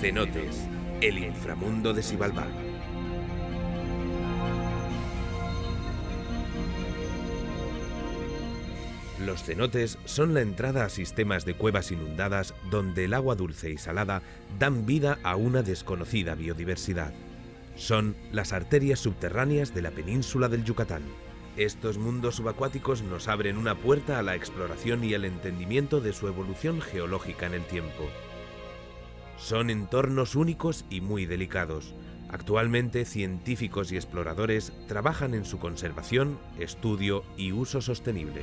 Cenotes, el inframundo de Xibalbá. Los cenotes son la entrada a sistemas de cuevas inundadas donde el agua dulce y salada dan vida a una desconocida biodiversidad. Son las arterias subterráneas de la península del Yucatán. Estos mundos subacuáticos nos abren una puerta a la exploración y al entendimiento de su evolución geológica en el tiempo. Son entornos únicos y muy delicados. Actualmente, científicos y exploradores trabajan en su conservación, estudio y uso sostenible.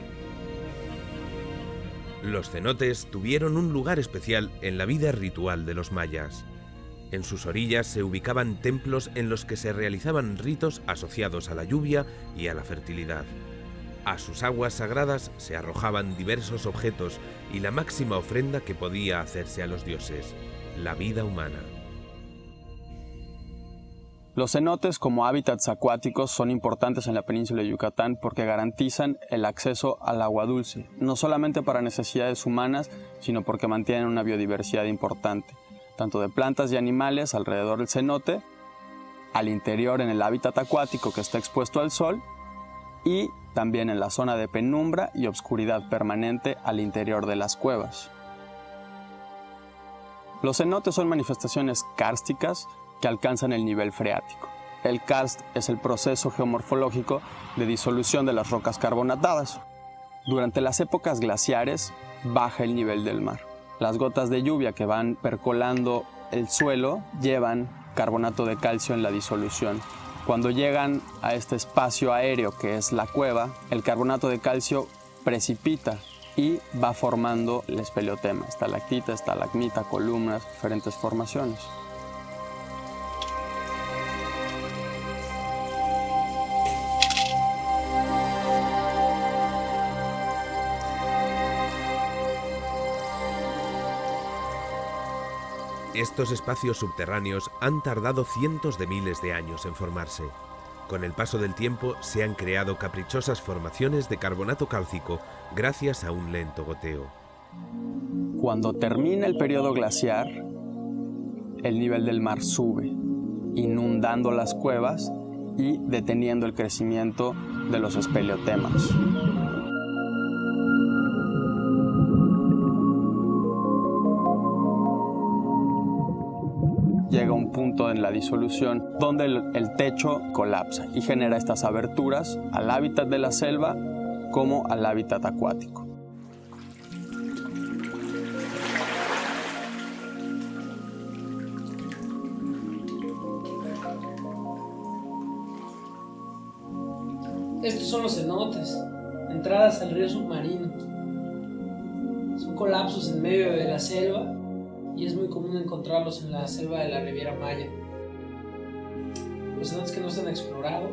Los cenotes tuvieron un lugar especial en la vida ritual de los mayas. En sus orillas se ubicaban templos en los que se realizaban ritos asociados a la lluvia y a la fertilidad. A sus aguas sagradas se arrojaban diversos objetos y la máxima ofrenda que podía hacerse a los dioses, la vida humana. Los cenotes como hábitats acuáticos son importantes en la península de Yucatán porque garantizan el acceso al agua dulce, no solamente para necesidades humanas, sino porque mantienen una biodiversidad importante, tanto de plantas y animales alrededor del cenote, al interior en el hábitat acuático que está expuesto al sol y también en la zona de penumbra y obscuridad permanente al interior de las cuevas. Los cenotes son manifestaciones kársticas que alcanzan el nivel freático. El karst es el proceso geomorfológico de disolución de las rocas carbonatadas. Durante las épocas glaciares baja el nivel del mar. Las gotas de lluvia que van percolando el suelo llevan carbonato de calcio en la disolución. Cuando llegan a este espacio aéreo que es la cueva, el carbonato de calcio precipita y va formando el espeleotema, estalactita, estalagmita, columnas, diferentes formaciones. Estos espacios subterráneos han tardado cientos de miles de años en formarse. Con el paso del tiempo se han creado caprichosas formaciones de carbonato cálcico gracias a un lento goteo. Cuando termina el periodo glaciar, el nivel del mar sube, inundando las cuevas y deteniendo el crecimiento de los espeleotemas. Llega un punto en la disolución donde el techo colapsa y genera estas aberturas al hábitat de la selva como al hábitat acuático. Estos son los cenotes, entradas al río submarino. Son colapsos en medio de la selva y es muy común encontrarlos en la selva de la Riviera Maya. Los cenotes que no están explorados,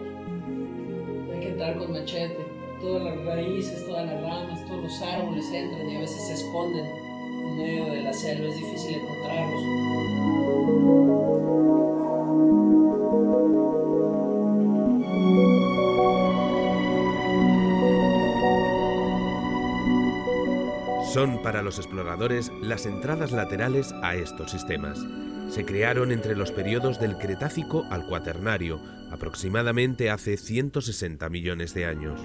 hay que entrar con machete. Todas las raíces, todas las ramas, todos los árboles entran y a veces se esconden en medio de la selva, es difícil encontrarlos. Son para los exploradores las entradas laterales a estos sistemas. Se crearon entre los periodos del Cretácico al Cuaternario, aproximadamente hace 160 millones de años.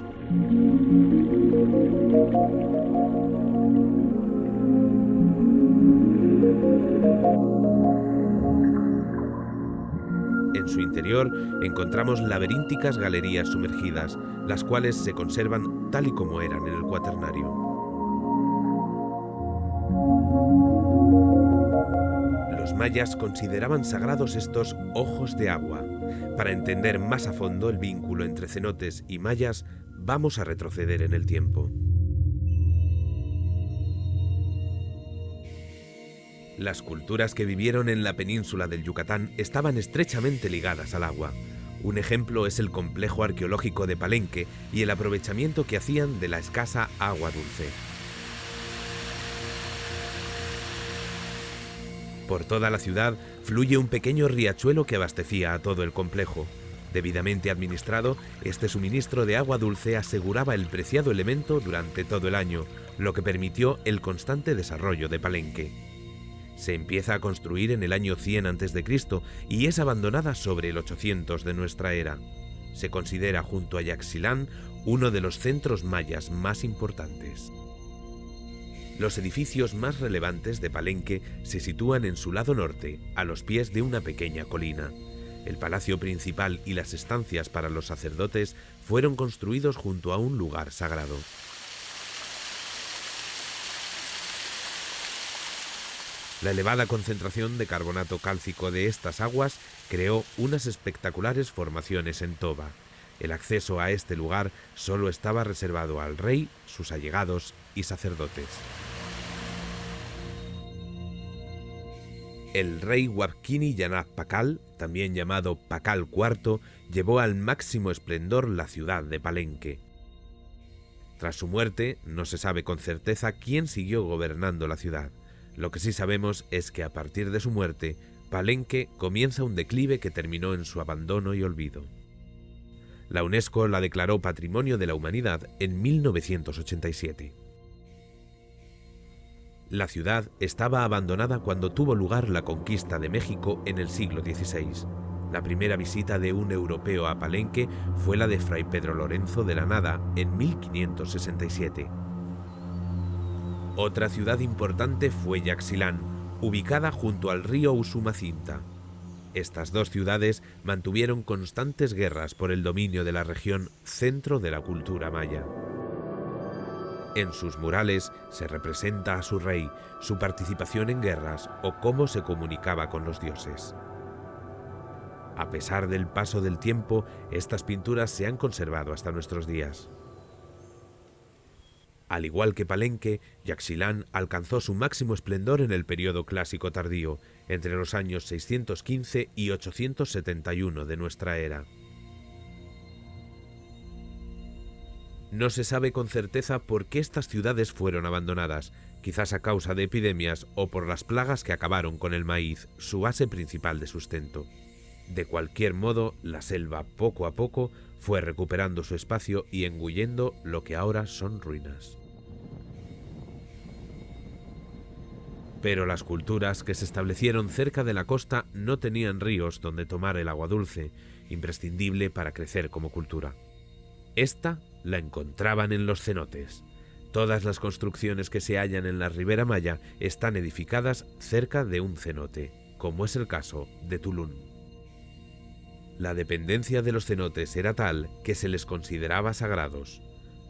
En su interior encontramos laberínticas galerías sumergidas, las cuales se conservan tal y como eran en el Cuaternario. Los mayas consideraban sagrados estos ojos de agua. Para entender más a fondo el vínculo entre cenotes y mayas, vamos a retroceder en el tiempo. Las culturas que vivieron en la península del Yucatán estaban estrechamente ligadas al agua. Un ejemplo es el complejo arqueológico de Palenque y el aprovechamiento que hacían de la escasa agua dulce. Por toda la ciudad fluye un pequeño riachuelo que abastecía a todo el complejo. Debidamente administrado, este suministro de agua dulce aseguraba el preciado elemento durante todo el año, lo que permitió el constante desarrollo de Palenque. Se empieza a construir en el año 100 a.C. y es abandonada sobre el 800 de nuestra era. Se considera junto a Yaxchilán uno de los centros mayas más importantes. Los edificios más relevantes de Palenque se sitúan en su lado norte, a los pies de una pequeña colina. El palacio principal y las estancias para los sacerdotes fueron construidos junto a un lugar sagrado. La elevada concentración de carbonato cálcico de estas aguas creó unas espectaculares formaciones en toba. El acceso a este lugar solo estaba reservado al rey, sus allegados y sacerdotes. El rey Huapquini Yanab Pakal, también llamado Pakal IV, llevó al máximo esplendor la ciudad de Palenque. Tras su muerte, no se sabe con certeza quién siguió gobernando la ciudad. Lo que sí sabemos es que a partir de su muerte, Palenque comienza un declive que terminó en su abandono y olvido. La UNESCO la declaró Patrimonio de la Humanidad en 1987. La ciudad estaba abandonada cuando tuvo lugar la conquista de México en el siglo XVI. La primera visita de un europeo a Palenque fue la de Fray Pedro Lorenzo de la Nada en 1567. Otra ciudad importante fue Yaxchilán, ubicada junto al río Usumacinta. Estas dos ciudades mantuvieron constantes guerras por el dominio de la región centro de la cultura maya. En sus murales se representa a su rey, su participación en guerras o cómo se comunicaba con los dioses. A pesar del paso del tiempo, estas pinturas se han conservado hasta nuestros días. Al igual que Palenque, Yaxchilán alcanzó su máximo esplendor en el período clásico tardío, entre los años 615 y 871 de nuestra era. No se sabe con certeza por qué estas ciudades fueron abandonadas, quizás a causa de epidemias o por las plagas que acabaron con el maíz, su base principal de sustento. De cualquier modo, la selva poco a poco fue recuperando su espacio y engullendo lo que ahora son ruinas. Pero las culturas que se establecieron cerca de la costa no tenían ríos donde tomar el agua dulce, imprescindible para crecer como cultura. Esta la encontraban en los cenotes. Todas las construcciones que se hallan en la Ribera Maya están edificadas cerca de un cenote, como es el caso de Tulún. La dependencia de los cenotes era tal que se les consideraba sagrados.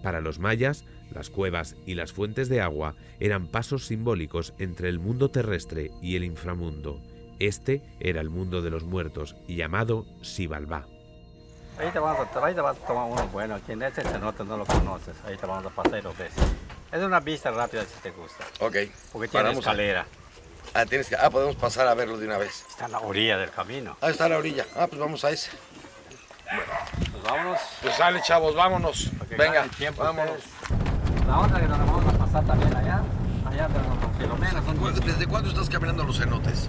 Para los mayas, las cuevas y las fuentes de agua eran pasos simbólicos entre el mundo terrestre y el inframundo. Este era el mundo de los muertos, llamado Xibalbá. Ahí te vas a tomar uno bueno. Aquí en este cenote no lo conoces. Ahí te vamos a pasar 2 veces. Es una vista rápida si te gusta. Ok. Porque tiene escalera. Podemos pasar a verlo de una vez. Está en la orilla del camino. Ah, está a la orilla. Pues vamos a ese. Pues vámonos. Pues sale, chavos, vámonos. Venga, vámonos. Ustedes. La otra que nos vamos a pasar también allá. Allá de los kilómetros. ¿Desde cuándo estás caminando los cenotes?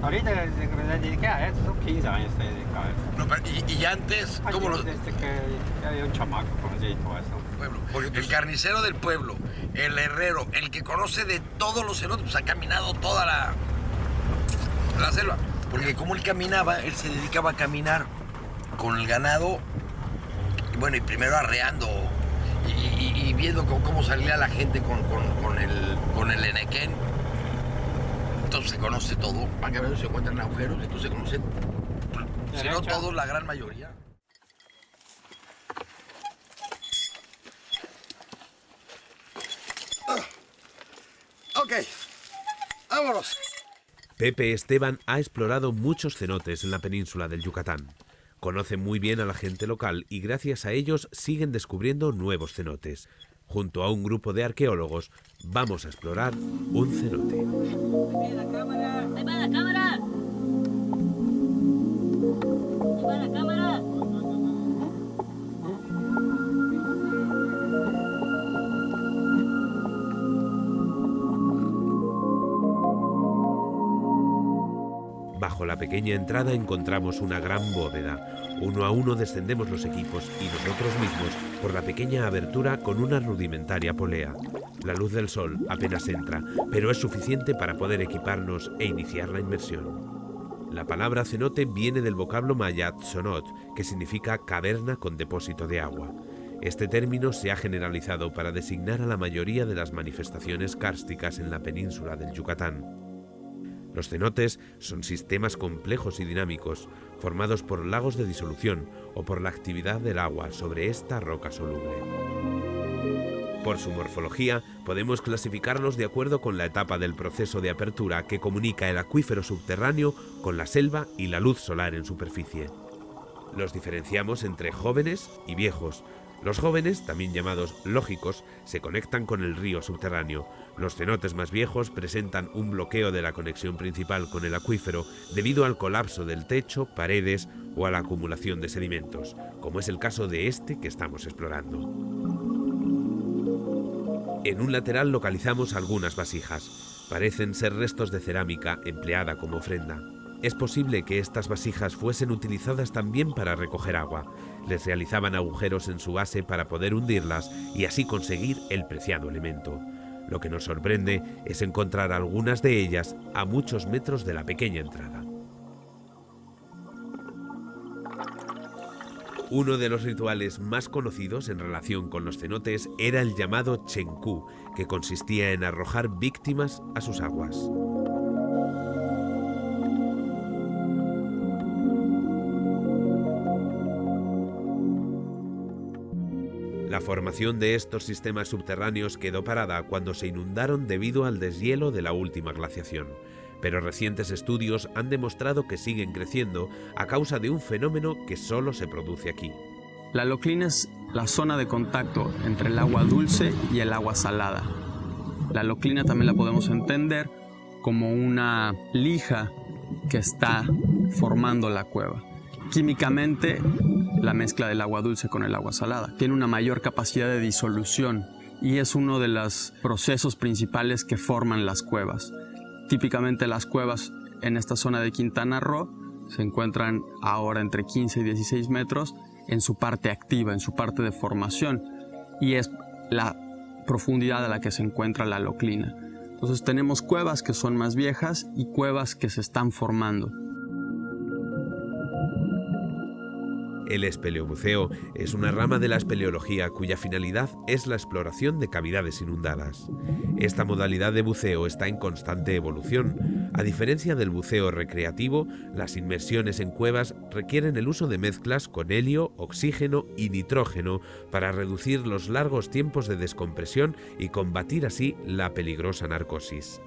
Ahorita desde que me dediqué a esto, son 15 años estoy dedicado a esto. No, y antes, ¿cómo los...? Desde que había un chamaco conocí todo eso. Pueblo. El carnicero del pueblo, el herrero, el que conoce de todos los cenotes, pues ha caminado toda la selva. Porque como él caminaba, él se dedicaba a caminar con el ganado, y primero arreando y viendo cómo salía la gente con el enequén. Entonces se conoce todo, van a ver si se encuentran agujeros, entonces se conocen, si no todos, la gran mayoría. Ok, vámonos. Pepe Esteban ha explorado muchos cenotes en la península del Yucatán. Conoce muy bien a la gente local y gracias a ellos siguen descubriendo nuevos cenotes. Junto a un grupo de arqueólogos, vamos a explorar un cenote. ¡Ahí va la cámara! ¡Ahí va la cámara! ¡Ahí va la cámara! Bajo la pequeña entrada encontramos una gran bóveda. Uno a uno descendemos los equipos y nosotros mismos por la pequeña abertura con una rudimentaria polea. La luz del sol apenas entra, pero es suficiente para poder equiparnos e iniciar la inmersión. La palabra cenote viene del vocablo maya tzonot, que significa caverna con depósito de agua. Este término se ha generalizado para designar a la mayoría de las manifestaciones kársticas en la península del Yucatán. Los cenotes son sistemas complejos y dinámicos, formados por lagos de disolución o por la actividad del agua sobre esta roca soluble. Por su morfología, podemos clasificarlos de acuerdo con la etapa del proceso de apertura que comunica el acuífero subterráneo con la selva y la luz solar en superficie. Los diferenciamos entre jóvenes y viejos. Los jóvenes, también llamados lógicos, se conectan con el río subterráneo. Los cenotes más viejos presentan un bloqueo de la conexión principal con el acuífero debido al colapso del techo, paredes o a la acumulación de sedimentos, como es el caso de este que estamos explorando. En un lateral localizamos algunas vasijas. Parecen ser restos de cerámica empleada como ofrenda. Es posible que estas vasijas fuesen utilizadas también para recoger agua. Les realizaban agujeros en su base para poder hundirlas y así conseguir el preciado elemento. Lo que nos sorprende es encontrar algunas de ellas a muchos metros de la pequeña entrada. Uno de los rituales más conocidos en relación con los cenotes era el llamado Chencú, que consistía en arrojar víctimas a sus aguas. La formación de estos sistemas subterráneos quedó parada cuando se inundaron debido al deshielo de la última glaciación, pero recientes estudios han demostrado que siguen creciendo a causa de un fenómeno que solo se produce aquí. La aloclina es la zona de contacto entre el agua dulce y el agua salada. La aloclina también la podemos entender como una lija que está formando la cueva. Químicamente, la mezcla del agua dulce con el agua salada tiene una mayor capacidad de disolución y es uno de los procesos principales que forman las cuevas. Típicamente las cuevas en esta zona de Quintana Roo se encuentran ahora entre 15 y 16 metros en su parte activa, en su parte de formación, y es la profundidad a la que se encuentra la aloclina. Entonces tenemos cuevas que son más viejas y cuevas que se están formando. El espeleobuceo es una rama de la espeleología cuya finalidad es la exploración de cavidades inundadas. Esta modalidad de buceo está en constante evolución. A diferencia del buceo recreativo, las inmersiones en cuevas requieren el uso de mezclas con helio, oxígeno y nitrógeno para reducir los largos tiempos de descompresión y combatir así la peligrosa narcosis.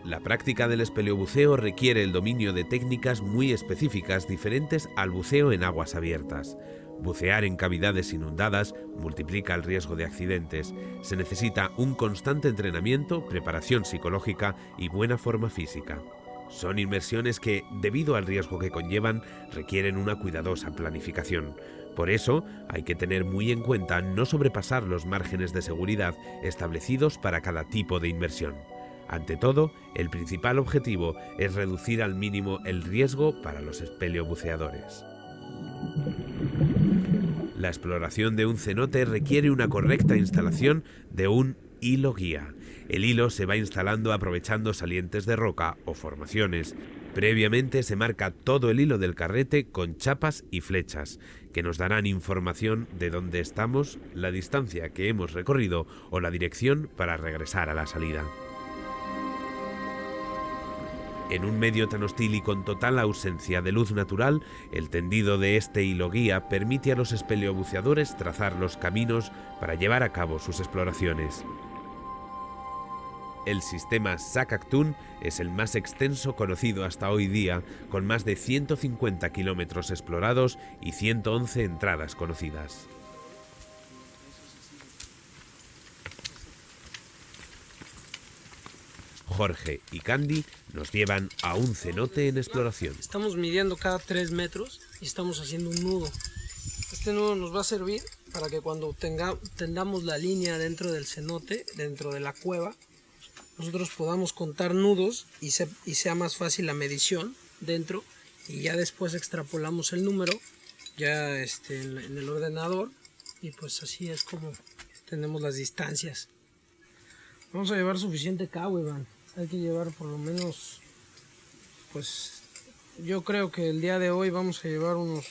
La práctica del espeleobuceo requiere el dominio de técnicas muy específicas diferentes al buceo en aguas abiertas. Bucear en cavidades inundadas multiplica el riesgo de accidentes. Se necesita un constante entrenamiento, preparación psicológica y buena forma física. Son inmersiones que, debido al riesgo que conllevan, requieren una cuidadosa planificación. Por eso, hay que tener muy en cuenta no sobrepasar los márgenes de seguridad establecidos para cada tipo de inmersión. Ante todo, el principal objetivo es reducir al mínimo el riesgo para los espeleobuceadores. La exploración de un cenote requiere una correcta instalación de un hilo guía. El hilo se va instalando aprovechando salientes de roca o formaciones. Previamente se marca todo el hilo del carrete con chapas y flechas, que nos darán información de dónde estamos, la distancia que hemos recorrido o la dirección para regresar a la salida. En un medio tan hostil y con total ausencia de luz natural, el tendido de este hilo guía permite a los espeleobuceadores trazar los caminos para llevar a cabo sus exploraciones. El sistema Saskatoon es el más extenso conocido hasta hoy día, con más de 150 kilómetros explorados y 111 entradas conocidas. Jorge y Candy nos llevan a un cenote en exploración. Estamos midiendo cada 3 metros y estamos haciendo un nudo. Este nudo nos va a servir para que cuando tendamos la línea dentro del cenote, dentro de la cueva, nosotros podamos contar nudos y sea más fácil la medición dentro, y ya después extrapolamos el número ya en el ordenador, y pues así es como tenemos las distancias. Vamos a llevar suficiente cabo, Iván. Hay que llevar por lo menos, pues yo creo que el día de hoy vamos a llevar unos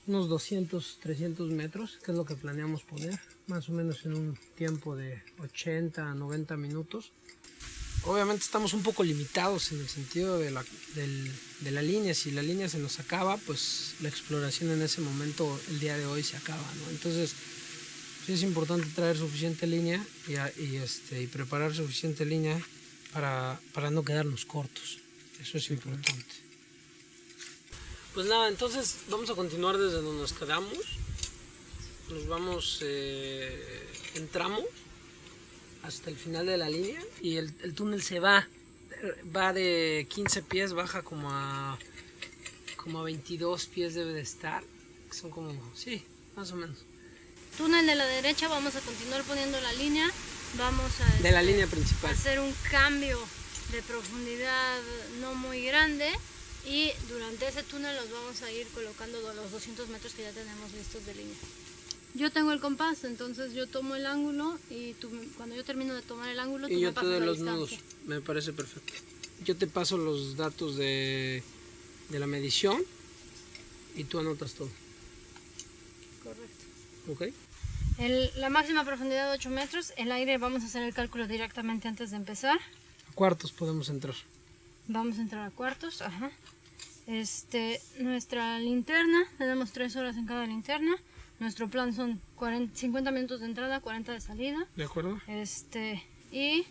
200, 300 metros, que es lo que planeamos poner, más o menos en un tiempo de 80 a 90 minutos. Obviamente estamos un poco limitados en el sentido de la línea. Si la línea se nos acaba, pues la exploración en ese momento, el día de hoy, se acaba, ¿no? Entonces sí es importante traer suficiente línea y preparar suficiente línea para no quedarnos cortos. Eso es importante. Pues nada, entonces vamos a continuar desde donde nos quedamos. Nos vamos en tramo hasta el final de la línea, y el túnel se va de 15 pies, baja como a 22 pies debe de estar, que son como, sí, más o menos. Túnel de la derecha, vamos a continuar poniendo la línea, vamos a de la línea principal hacer un cambio de profundidad no muy grande, y durante ese túnel los vamos a ir colocando los 200 metros que ya tenemos listos de línea. Yo tengo el compás, entonces yo tomo el ángulo, y cuando yo termino de tomar el ángulo, tú me pasas la distancia. Y yo te doy los nudos, me parece perfecto. Yo te paso los datos de la medición y tú anotas todo. Correcto. ¿Ok? La máxima profundidad de 8 metros, el aire vamos a hacer el cálculo directamente antes de empezar. A cuartos podemos entrar. Vamos a entrar a cuartos, ajá. Nuestra linterna, tenemos 3 horas en cada linterna. Nuestro plan son 50 minutos de entrada, 40 de salida. ¿De acuerdo? Y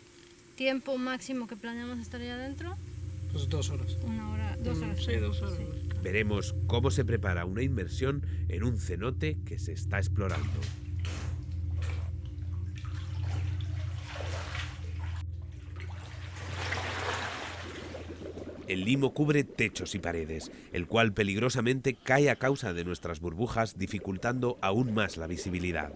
tiempo máximo que planeamos estar allá adentro. Pues 2 horas. 1 hora, 2 horas. Sí, 2 horas. Sí. Veremos cómo se prepara una inmersión en un cenote que se está explorando. El limo cubre techos y paredes, el cual peligrosamente cae a causa de nuestras burbujas, dificultando aún más la visibilidad.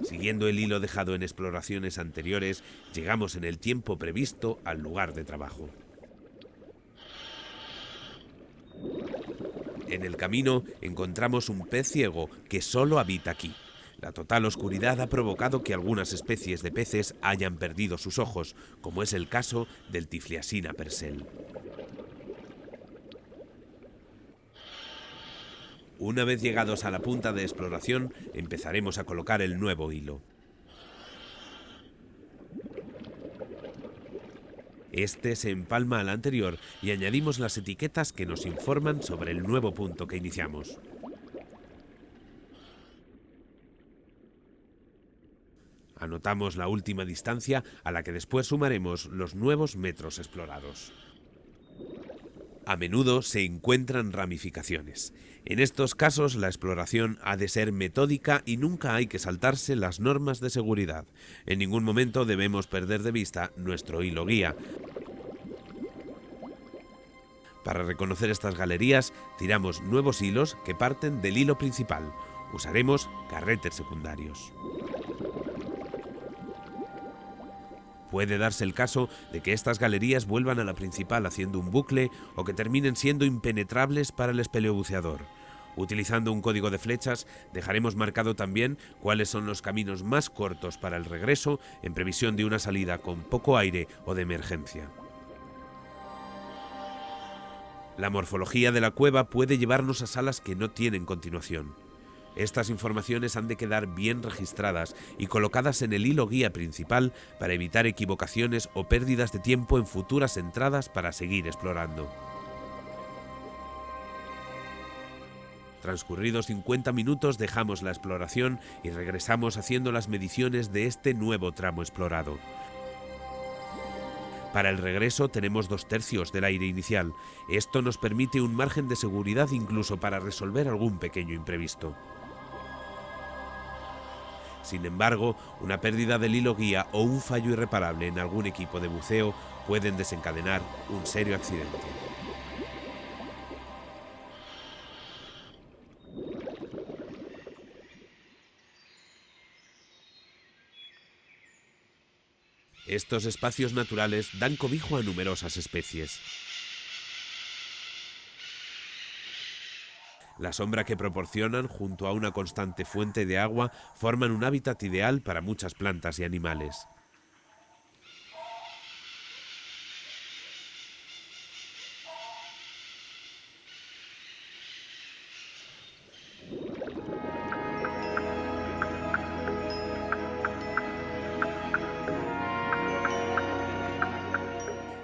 Siguiendo el hilo dejado en exploraciones anteriores, llegamos en el tiempo previsto al lugar de trabajo. En el camino encontramos un pez ciego que solo habita aquí. La total oscuridad ha provocado que algunas especies de peces hayan perdido sus ojos, como es el caso del Typhliasina persel. Una vez llegados a la punta de exploración, empezaremos a colocar el nuevo hilo. Este se empalma al anterior y añadimos las etiquetas que nos informan sobre el nuevo punto que iniciamos. Anotamos la última distancia, a la que después sumaremos los nuevos metros explorados. A menudo se encuentran ramificaciones. En estos casos la exploración ha de ser metódica y nunca hay que saltarse las normas de seguridad. En ningún momento debemos perder de vista nuestro hilo guía. Para reconocer estas galerías, tiramos nuevos hilos que parten del hilo principal. Usaremos carretes secundarios. Puede darse el caso de que estas galerías vuelvan a la principal haciendo un bucle o que terminen siendo impenetrables para el espeleobuceador. Utilizando un código de flechas, dejaremos marcado también cuáles son los caminos más cortos para el regreso en previsión de una salida con poco aire o de emergencia. La morfología de la cueva puede llevarnos a salas que no tienen continuación. Estas informaciones han de quedar bien registradas y colocadas en el hilo guía principal para evitar equivocaciones o pérdidas de tiempo en futuras entradas para seguir explorando. Transcurridos 50 minutos dejamos la exploración y regresamos haciendo las mediciones de este nuevo tramo explorado. Para el regreso tenemos 2/3 del aire inicial. Esto nos permite un margen de seguridad incluso para resolver algún pequeño imprevisto. Sin embargo, una pérdida del hilo guía o un fallo irreparable en algún equipo de buceo pueden desencadenar un serio accidente. Estos espacios naturales dan cobijo a numerosas especies. La sombra que proporcionan, junto a una constante fuente de agua, forman un hábitat ideal para muchas plantas y animales.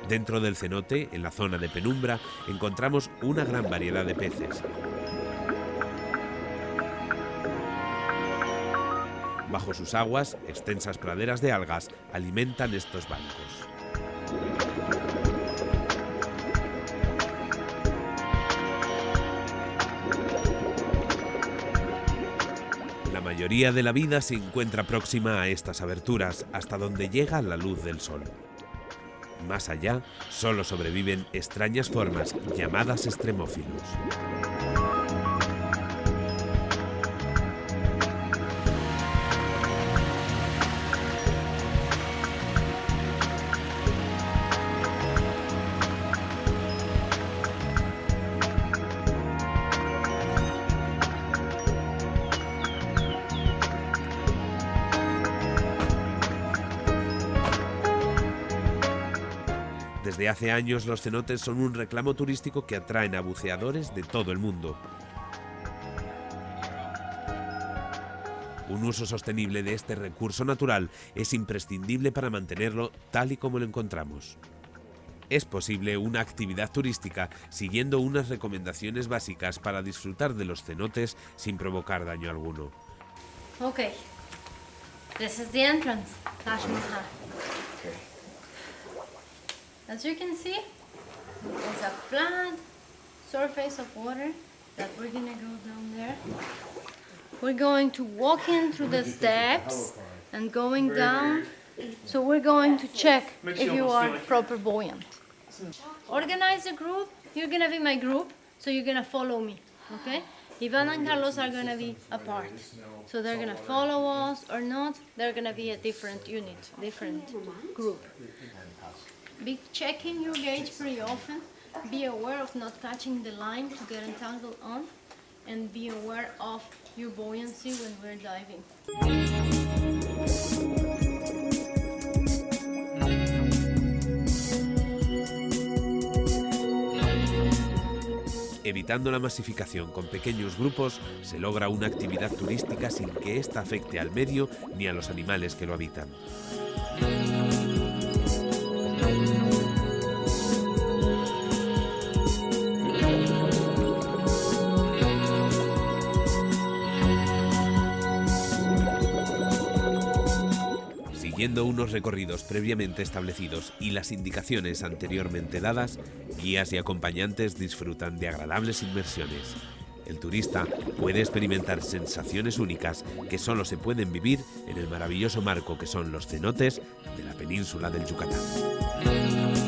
Dentro del cenote, en la zona de penumbra, encontramos una gran variedad de peces. Bajo sus aguas, extensas praderas de algas alimentan estos bancos. La mayoría de la vida se encuentra próxima a estas aberturas, hasta donde llega la luz del sol. Más allá, solo sobreviven extrañas formas llamadas extremófilos. Desde hace años los cenotes son un reclamo turístico que atraen a buceadores de todo el mundo. Un uso sostenible de este recurso natural es imprescindible para mantenerlo tal y como lo encontramos. Es posible una actividad turística siguiendo unas recomendaciones básicas para disfrutar de los cenotes sin provocar daño alguno. Okay, this is the entrance, Taj Mahal. As you can see, it's a flat surface of water that we're gonna go down there. We're going to walk in through the steps and going down. So we're going to check if you are proper buoyant. Organize a group. You're gonna be my group, so you're gonna follow me, okay? Ivan and Carlos are gonna be apart. So they're gonna follow us or not. They're gonna be a different unit, different group. Be checking your gauge pretty often. Be aware of not catching the line to get entangled on. And be aware of your buoyancy when we're diving. Evitando la masificación con pequeños grupos, se logra una actividad turística sin que ésta afecte al medio ni a los animales que lo habitan. Siguiendo unos recorridos previamente establecidos y las indicaciones anteriormente dadas, guías y acompañantes disfrutan de agradables inmersiones. El turista puede experimentar sensaciones únicas que solo se pueden vivir en el maravilloso marco que son los cenotes de la península del Yucatán.